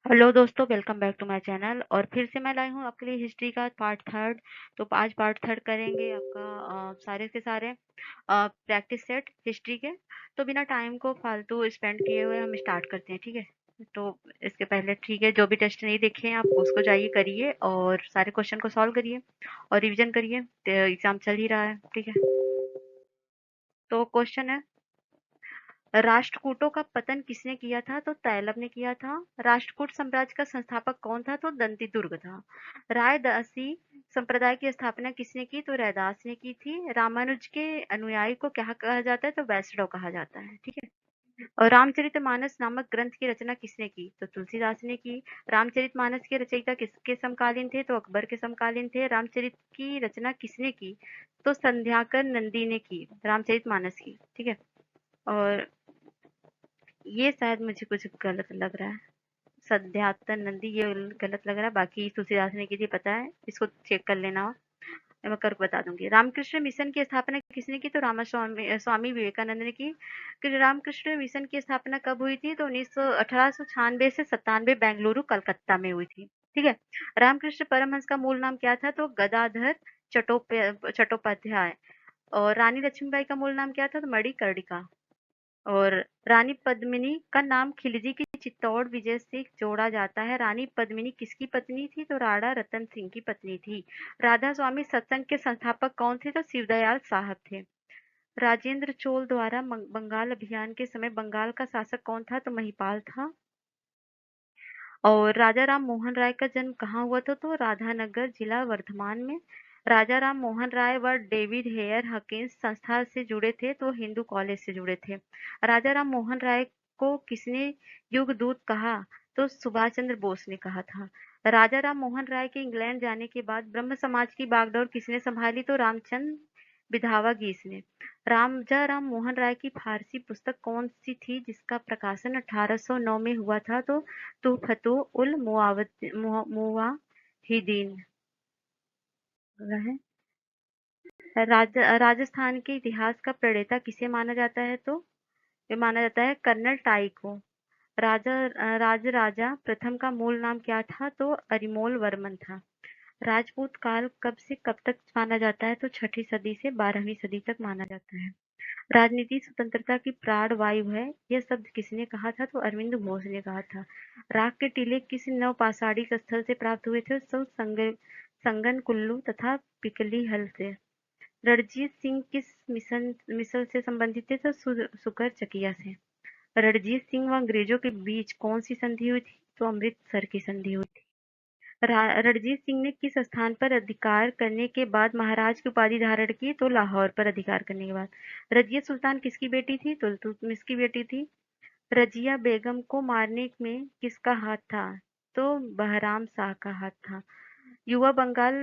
Hello दोस्तों, welcome back to my channel. और फिर से मैं लाई हूँ आपके लिए हिस्ट्री का पार्ट थर्ड। तो आज पार्ट थर्ड करेंगे आपका सारे के सारे प्रैक्टिस सेट हिस्ट्री के। तो बिना टाइम को फालतू स्पेंड किए हुए हम स्टार्ट करते हैं, ठीक है। तो इसके पहले ठीक है, जो भी टेस्ट नहीं देखे हैं आप उसको जाइए करिए और सारे क्वेश्चन को सॉल्व करिए और रिवीजन करिए। तो एग्जाम चल ही रहा है, ठीक है। तो क्वेश्चन है, राष्ट्रकूटों का पतन किसने किया था? तो तैलब ने किया था। राष्ट्रकूट साम्राज्य का संस्थापक कौन था? तो दंतीदुर्ग था। रायदासी संप्रदाय की स्थापना किसने की? तो रैदास ने की थी। रामानुज के अनुयायी को क्या कहा जाता है? तो वैष्णव कहा जाता है, ठीक है। और रामचरितमानस नामक ग्रंथ की रचना किसने की? तो तुलसीदास ने की। रामचरितमानस के रचयिता किसके समकालीन थे? तो अकबर के समकालीन थे। रामचरित की रचना किसने की? तो संध्याकर नंदी ने की रामचरितमानस की, ठीक है। और ये शायद मुझे कुछ गलत लग रहा है, सध्यातर नंदी ये गलत लग रहा है। बाकी तुलसीदास ने की थी, पता है, इसको चेक कर लेना हो, मैं करके बता दूंगी। रामकृष्ण मिशन की स्थापना किसने की? तो रामास्वामी स्वामी विवेकानंद ने की। कि रामकृष्ण मिशन की स्थापना कब हुई थी? तो 1896 से 97 बेंगलुरु कलकत्ता में हुई थी, ठीक है। रामकृष्ण परमहंस का मूल नाम क्या था? तो गदाधर चट्टोपाध्याय। और रानी लक्ष्मीबाई का मूल नाम क्या था? तो मणिकर्णिका। और रानी पद्मिनी का नाम खिलजी की चित्तौड़ विजय से जोड़ा जाता है। रानी पद्मिनी किसकी पत्नी थी? तो राणा रतन सिंह की पत्नी थी। राधा स्वामी सत्संग के संस्थापक कौन थे? तो शिवदयाल साहब थे। राजेंद्र चोल द्वारा बंगाल अभियान के समय बंगाल का शासक कौन था? तो महिपाल था। और राजा राम मोहन राय का जन्म कहाँ हुआ था? तो राधानगर जिला वर्धमान में। राजा राम मोहन राय व डेविड हेयर हकिन्स संस्था से जुड़े थे, तो हिंदू कॉलेज से जुड़े थे। राजा राम मोहन राय को किसने युगदूत कहा? तो सुभाष चंद्र बोस ने कहा था। राजा राम मोहन राय के इंग्लैंड जाने के बाद ब्रह्म समाज की बागडोर किसने संभाली? तो रामचंद्र विधावा गीस ने। राजा राम मोहन राय की फारसी पुस्तक कौन सी थी जिसका प्रकाशन 1809 में हुआ था? तो तुहफतुल मुवाहिदीन है। राजस्थान के इतिहास का प्रणेता किसे माना जाता है? तो ये माना जाता है कर्नल टाई को। राजा प्रथम का मूल नाम क्या था? तो अरिमोल वर्मन था। राजपूत काल कब से कब तक माना जाता है? तो 6ठी सदी से 12वीं सदी तक माना जाता है। राजनीति स्वतंत्रता की प्राण वायु है, यह शब्द किसने कहा था? तो अरविंद घोष ने कहा था। राग के टीले किस नवपाषाणिक स्थल से प्राप्त हुए थे? तो संगन कुल्लू तथा पिकली हल से। रणजीत सिंह किस मिसल से संबंधित थे? तो सुकर चकिया से। रणजीत सिंह व अंग्रेजों के बीच कौन सी संधि हुई थी? तो अमृतसर की संधि हुई थी। रणजीत सिंह ने किस स्थान पर अधिकार करने के बाद महाराज की उपाधि धारण की? तो लाहौर पर अधिकार करने के बाद। रजिया सुल्तान किसकी बेटी थी? तो इल्तुतमिश की बेटी थी। रजिया बेगम को मारने में किसका हाथ था? तो बहराम शाह का हाथ था। युवा बंगाल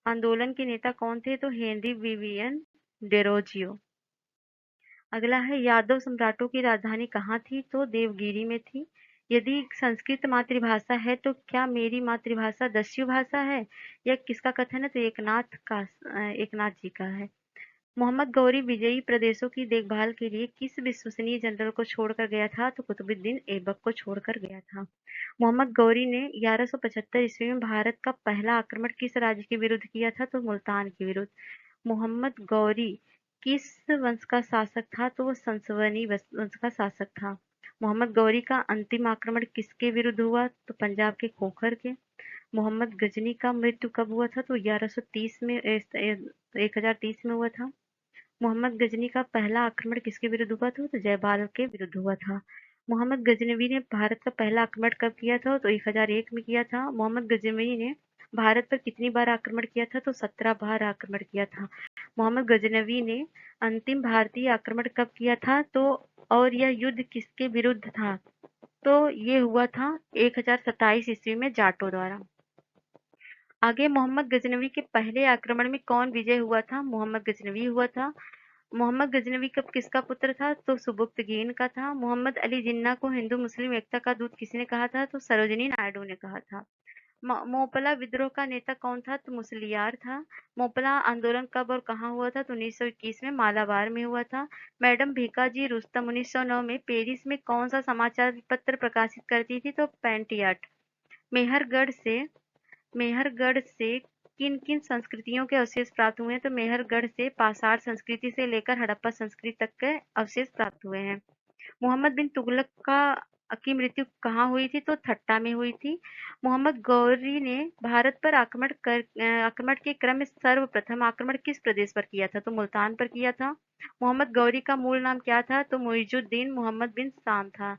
आंदोलन के नेता कौन थे? तो हेनरी विवियन डेरोजियो। अगला है, यादव सम्राटों की राजधानी कहाँ थी? तो देवगिरी में थी। यदि संस्कृत मातृभाषा है तो क्या मेरी मातृभाषा दस्यु भाषा है? यह किसका कथन है? तो एकनाथ जी का है। मोहम्मद गौरी विजयी प्रदेशों की देखभाल के लिए किस विश्वसनीय जनरल को छोड़कर गया था? तो कुतुबुद्दीन ऐबक को छोड़कर गया था। मोहम्मद गौरी ने 1175 ईस्वी में भारत का पहला आक्रमण किस राज्य के विरुद्ध किया था? तो मुल्तान के विरुद्ध। मोहम्मद गौरी किस वंश का शासक था? तो वो संसवनी वंश का शासक था। मोहम्मद गौरी का अंतिम आक्रमण किसके विरुद्ध हुआ? तो पंजाब के खोखर के। मोहम्मद गजनी का मृत्यु कब हुआ था? तो 1130 में 1030 में हुआ था। मोहम्मद गजनी का पहला आक्रमण किसके विरुद्ध हुआ था? तो जयपाल के विरुद्ध हुआ था। मोहम्मद गजनवी ने भारत का पहला आक्रमण कब किया था? तो 1001 में किया था। मोहम्मद गजनवी ने भारत पर कितनी बार आक्रमण किया था? तो 17 बार आक्रमण किया था। मोहम्मद गजनवी ने अंतिम भारतीय आक्रमण कब किया था? तो और यह युद्ध किसके विरुद्ध था? तो ये हुआ था 1027 ईस्वी में जाटों द्वारा। आगे, मोहम्मद गजनवी के पहले आक्रमण में कौन विजय हुआ था? मोहम्मद गजनवी हुआ था। मोहम्मद गजनवी कब किसका पुत्र था? तो सुबुक्तगीन का था। मोहम्मद अली जिन्ना को हिंदू मुस्लिम एकता का दूत किसने कहा था? तो सरोजिनी नायडू ने कहा था। मोपला विद्रोह का नेता कौन था? तो मुसलियार था। मोपला आंदोलन कब और कहाँ हुआ था? तो 1921 में मालाबार में हुआ था। मैडम भीकाजी रुस्तम 1909 में पेरिस में कौन सा समाचार पत्र प्रकाशित करती थी? तो पेंटियाट। मेहरगढ़ से मेहरगढ़ से किन-किन संस्कृतियों के अवशेष प्राप्त हुए हैं? तो मेहरगढ़ से पाषाण संस्कृति से लेकर हड़प्पा संस्कृति तक के अवशेष प्राप्त हुए हैं। मोहम्मद बिन तुगलक की मृत्यु कहाँ हुई थी? तो ठट्टा में हुई थी। मोहम्मद गौरी ने भारत पर आक्रमण के क्रम में सर्वप्रथम आक्रमण किस प्रदेश पर किया था? तो मुल्तान पर किया था। मोहम्मद गौरी का मूल नाम क्या था? तो मुइजुद्दीन मोहम्मद बिन साम था।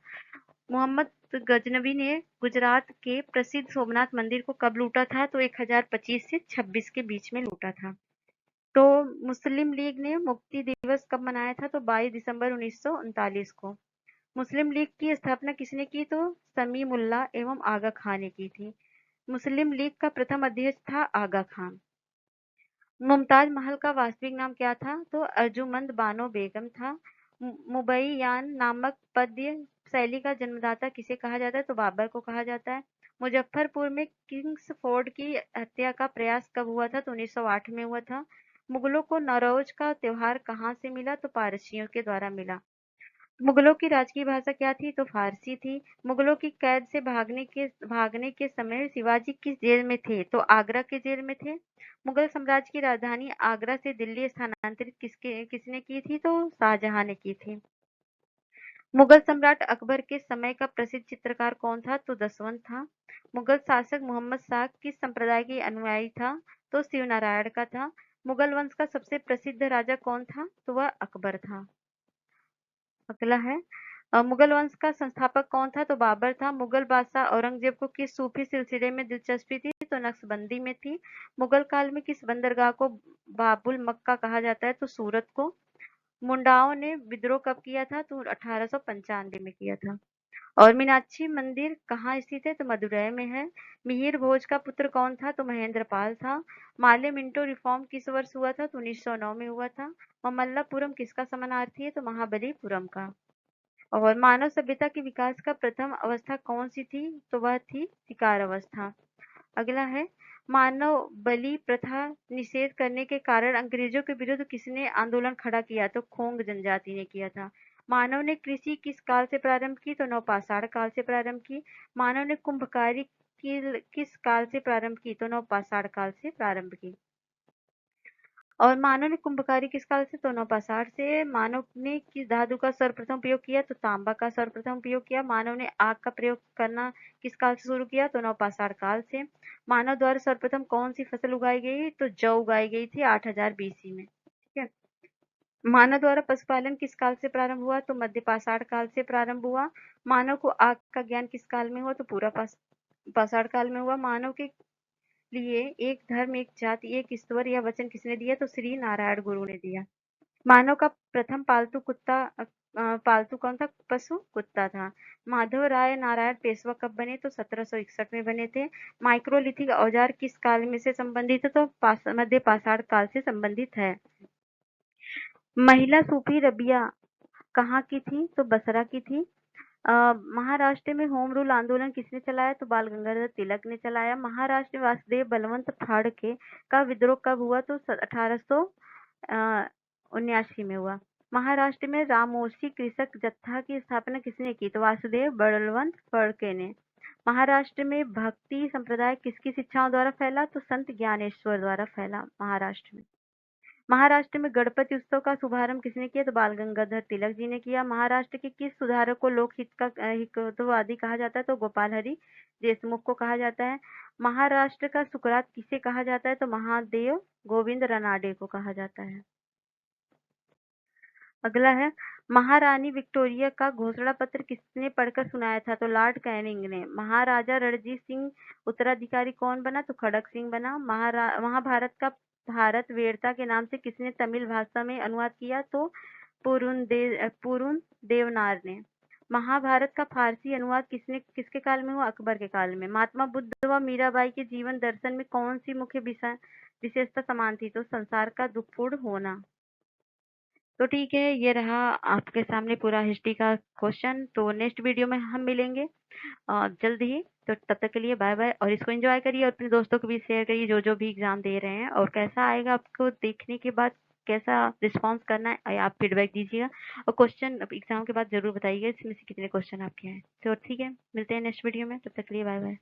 मोहम्मद गजनवी ने गुजरात के प्रसिद्ध सोमनाथ मंदिर को कब लूटा था? तो 1025 से 26 के बीच में लूटा था। तो मुस्लिम लीग ने मुक्ति दिवस कब मनाया था? तो 22 दिसंबर 1939 को। मुस्लिम लीग की स्थापना किसने की? तो समीमुल्लाह एवं आगा खां ने की थी। मुस्लिम लीग का प्रथम अध्यक्ष था आगा खां। मुमताज महल का वास्तविक नाम क्या था? तो अर्जुमंद बानो बेगम था। मुबैयान नामक पद्य शैली का जन्मदाता किसे कहा जाता है? तो बाबर को कहा जाता है। मुजफ्फरपुर में किंग्सफोर्ड की हत्या का प्रयास कब हुआ था? तो 1908 में हुआ था। मुगलों को नौरोज का त्योहार कहाँ से मिला? तो पारसियों के द्वारा मिला। मुगलों की राजकीय भाषा क्या थी? तो फारसी थी। मुगलों की कैद से भागने के समय शिवाजी किस जेल में थे? तो आगरा के जेल में थे। मुगल साम्राज्य की राजधानी आगरा से दिल्ली स्थानांतरित किसने की थी? तो शाहजहां ने की थी। मुगल सम्राट अकबर के समय का प्रसिद्ध चित्रकार कौन था? तो दसवंत था। मुगल शासक मोहम्मद शाह किस संप्रदाय के अनुयायी था? तो शिवनारायण का था। मुगल वंश का सबसे प्रसिद्ध राजा कौन था? तो वह अकबर था। अगला है मुगल वंश का संस्थापक कौन था? तो बाबर था। मुगल बादशाह औरंगजेब को किस सूफी सिलसिले में दिलचस्पी थी? तो नक्शबंदी में थी। मुगल काल में किस बंदरगाह को बाबुल मक्का कहा जाता है? तो सूरत को। मुंडाओं ने विद्रोह कब किया था? तो 1895 में किया था। और मीनाक्षी मंदिर कहाँ स्थित है? तो मदुरै में है। मिहिर भोज का पुत्र कौन था? तो महेंद्रपाल था। माले मिंटो रिफॉर्म किस वर्ष हुआ था? तो 1909 में हुआ था। ममल्लापुरम किसका समानार्थी है? तो महाबलीपुरम का। और मानव सभ्यता के विकास का प्रथम अवस्था कौन सी थी? तो वह थी शिकार अवस्था। अगला है मानव बलि प्रथा निषेध करने के कारण अंग्रेजों के विरुद्ध किसने आंदोलन खड़ा किया? तो खोंग जनजाति ने किया था। मानव ने कृषि किस काल से प्रारंभ की? तो नवपाषाण काल से प्रारंभ की। मानव ने कुंभकारी किस काल से प्रारंभ की? तो नवपाषाण काल से प्रारंभ की। और मानव ने कुंभकारी किस काल से? तो नवपाषाण से। मानव ने किस धातु का सर्वप्रथम उपयोग किया? तो तांबा का सर्वप्रथम उपयोग किया। मानव ने आग का प्रयोग करना किस काल से शुरू किया? तो नवपाषाण काल से। मानव द्वारा सर्वप्रथम कौन सी फसल उगाई गई? तो जौ उगाई गई थी 8000 बीसी में। ठीक है। मानव द्वारा पशुपालन किस काल से प्रारंभ हुआ? तो मध्य पाषाण काल से प्रारंभ हुआ। मानव को आग का ज्ञान किस काल में हुआ? तो पूरा पाषाण काल में हुआ। मानव के लिए एक धर्म एक जाति एक ईश्वर यह वचन किसने दिया? तो श्री नारायण गुरु ने दिया। मानव का प्रथम पालतू कौन था? पशु कुत्ता था। माधव राय नारायण पेशवा कब बने? तो 1761 में बने थे। माइक्रोलिथिक औजार किस काल में से संबंधित है? तो मध्य पाषाण काल से संबंधित है। महिला सूफी रबिया कहाँ की थी? तो बसरा की थी। महाराष्ट्र में होम रूल आंदोलन किसने चलाया? तो बाल गंगाधर तिलक ने चलाया। महाराष्ट्र में वासुदेव बलवंत फाड़के का विद्रोह कब हुआ? तो 1879 में हुआ। महाराष्ट्र में रामोशी कृषक जत्था की स्थापना किसने की? तो वासुदेव बलवंत फड़के ने। महाराष्ट्र में भक्ति संप्रदाय किसकी शिक्षाओं द्वारा फैला? तो संत ज्ञानेश्वर द्वारा फैला महाराष्ट्र में। महाराष्ट्र में गणपति उत्सव का शुभारंभ किसने किया? तो बाल गंगाधर तिलक जी ने किया। महाराष्ट्र के किस सुधारक को लोकहित का हितवादी कहा जाता है? तो गोपाल हरि देशमुख को कहा जाता है। महाराष्ट्र का सुकरात किसे कहा जाता है? तो महादेव गोविंद रानडे को कहा जाता है। अगला है महारानी विक्टोरिया का घोषणा पत्र किसने पढ़कर सुनाया था? तो लॉर्ड कैनिंग ने। महाराजा रणजीत सिंह उत्तराधिकारी कौन बना? तो खड़क सिंह बना। महाभारत का भारत वीरता के नाम से किसने तमिल भाषा में अनुवाद किया? तो पुरुन देवनार ने। महाभारत का फारसी अनुवाद किसके काल में हुआ? अकबर के काल में। महात्मा बुद्ध व मीराबाई के जीवन दर्शन में कौन सी मुख्य विशेषता समान थी? तो संसार का दुखपूर्ण होना। तो ठीक है, ये रहा आपके सामने पूरा हिस्ट्री का क्वेश्चन। तो नेक्स्ट वीडियो में हम मिलेंगे जल्द ही। तो तब तक के लिए बाय बाय, और इसको एंजॉय करिए और अपने दोस्तों को भी शेयर करिए जो जो भी एग्जाम दे रहे हैं। और कैसा आएगा आपको देखने के बाद, कैसा रिस्पॉन्स करना है आप फीडबैक दीजिएगा। और क्वेश्चन एग्जाम के बाद जरूर बताइएगा इसमें से कितने क्वेश्चन आपके हैं। तो ठीक है, मिलते हैं नेक्स्ट वीडियो में, तब तक के लिए बाय बाय।